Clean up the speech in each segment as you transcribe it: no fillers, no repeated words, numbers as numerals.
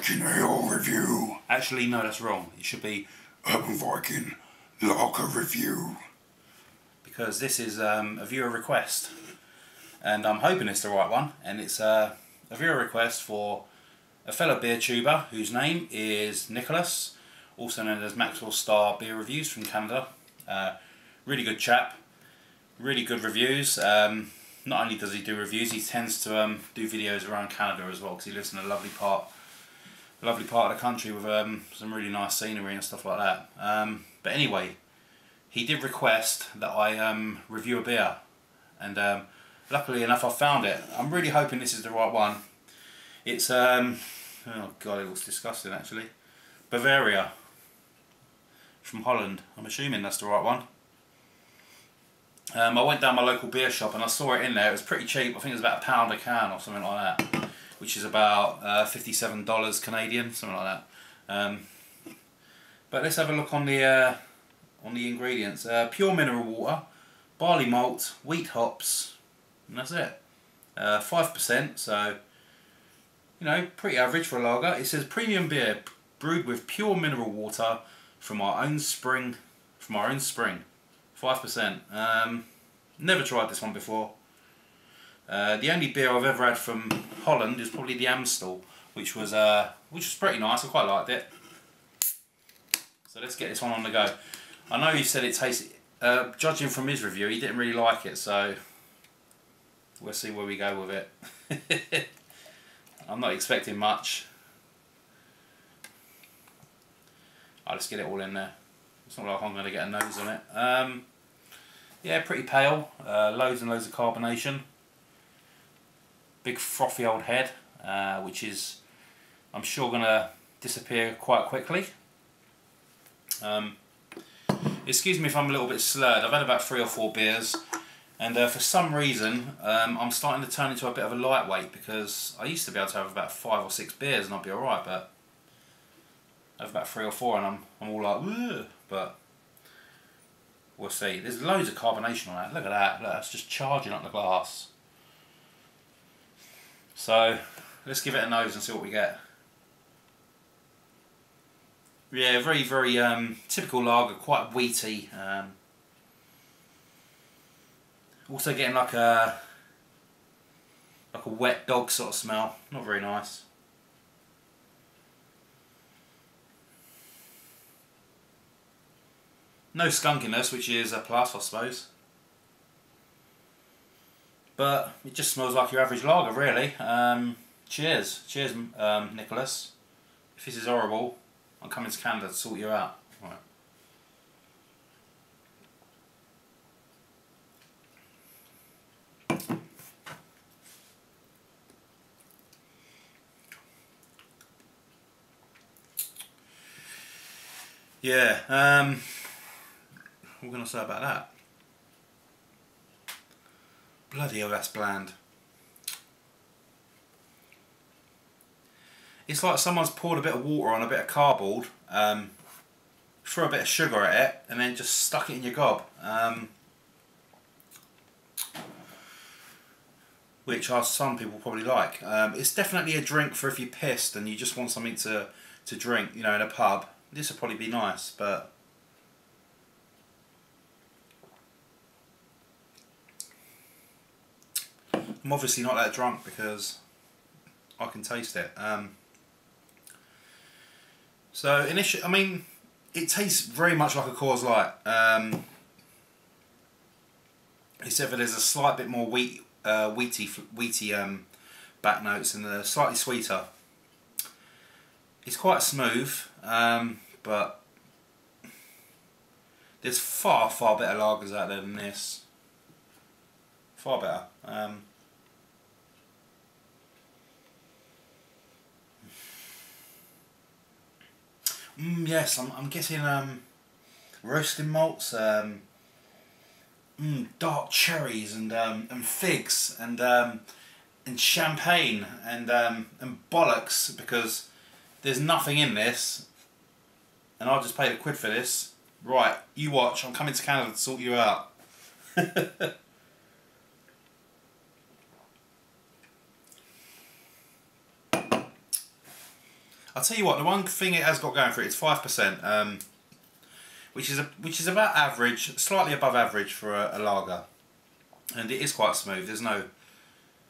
Viking Ale Review. Actually, no, that's wrong. It should be Urban Viking Lager Review. Because this is a viewer request. And I'm hoping it's the right one. And it's a viewer request for a fellow beer tuber whose name is Nicholas, also known as Maxwell Star Beer Reviews from Canada. Really good chap. Really good reviews. Not only does he do reviews, he tends to do videos around Canada as well, because he lives in a lovely part of the country with some really nice scenery and stuff like that. But anyway, he did request that I review a beer, and luckily enough I found it. I'm really hoping this is the right one. It's oh god, it looks disgusting actually. Bavaria from Holland. I'm assuming that's the right one. I went down my local beer shop and I saw it in there. It was pretty cheap. I think it was about £1 a can or something like that, which is about $57 Canadian, something like that. But let's have a look on the ingredients. Pure mineral water, barley malt, wheat hops, and that's it. 5%, so you know, pretty average for a lager. It says premium beer brewed with pure mineral water from our own spring. 5%. Never tried this one before. The only beer I've ever had from Holland is probably the Amstel, which was pretty nice. I quite liked it. So let's get this one on the go. I know he said it tasted. Judging from his review, he didn't really like it, so we'll see where we go with it. I'm not expecting much. I'll just get it all in there. It's not like I'm going to get a nose on it. Yeah, pretty pale. Loads and loads of carbonation. Big frothy old head, which is, I'm sure, going to disappear quite quickly. Excuse me if I'm a little bit slurred. I've had about 3 or 4 beers, and for some reason I'm starting to turn into a bit of a lightweight, because I used to be able to have about 5 or 6 beers and I'd be alright, but I have about 3 or 4 and I'm all like, ugh. But we'll see. There's loads of carbonation on that. Look at that. Look, that's just charging up the glass. So let's give it a nose and see what we get. Yeah, very, very typical lager, quite wheaty. Also getting like a wet dog sort of smell. Not very nice. No skunkiness, which is a plus, I suppose. But it just smells like your average lager, really. Cheers. Cheers, Nicholas. If this is horrible, I'm coming to Canada to sort you out. Right. Yeah, what can I say about that? Bloody hell, that's bland. It's like someone's poured a bit of water on a bit of cardboard, threw a bit of sugar at it, and then just stuck it in your gob. Which some people probably like. It's definitely a drink for if you're pissed and you just want something to drink, you know, in a pub. This would probably be nice, but I'm obviously not that drunk because I can taste it. So initially, I mean, it tastes very much like a Coors Light, except for there's a slight bit more wheaty back notes and slightly sweeter. It's quite smooth, but there's far better lagers out there than this. Far better. Yes, I'm getting roasting malts, dark cherries and figs and champagne and bollocks, because there's nothing in this, and I'll just pay the quid for this. Right, you watch. I'm coming to Canada to sort you out. I'll tell you what, the one thing it has got going for it is 5%, which is about average, slightly above average for a lager, and it is quite smooth. There's no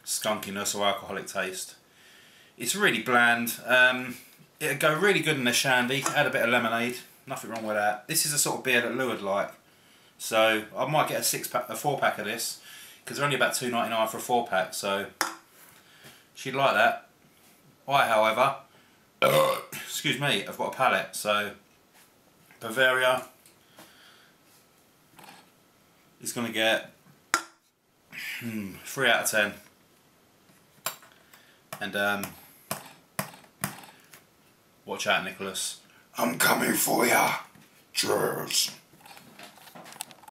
skunkiness or alcoholic taste. It's really bland. It'd go really good in a shandy. Add a bit of lemonade. Nothing wrong with that. This is the sort of beer that Lou would like. So I might get a 4-pack of this, because they're only about $2.99 for a 4-pack. So she'd like that. I, however, excuse me, I've got a palate. So Bavaria is going to get 3 out of 10. And watch out, Nicholas. I'm coming for ya. Cheers.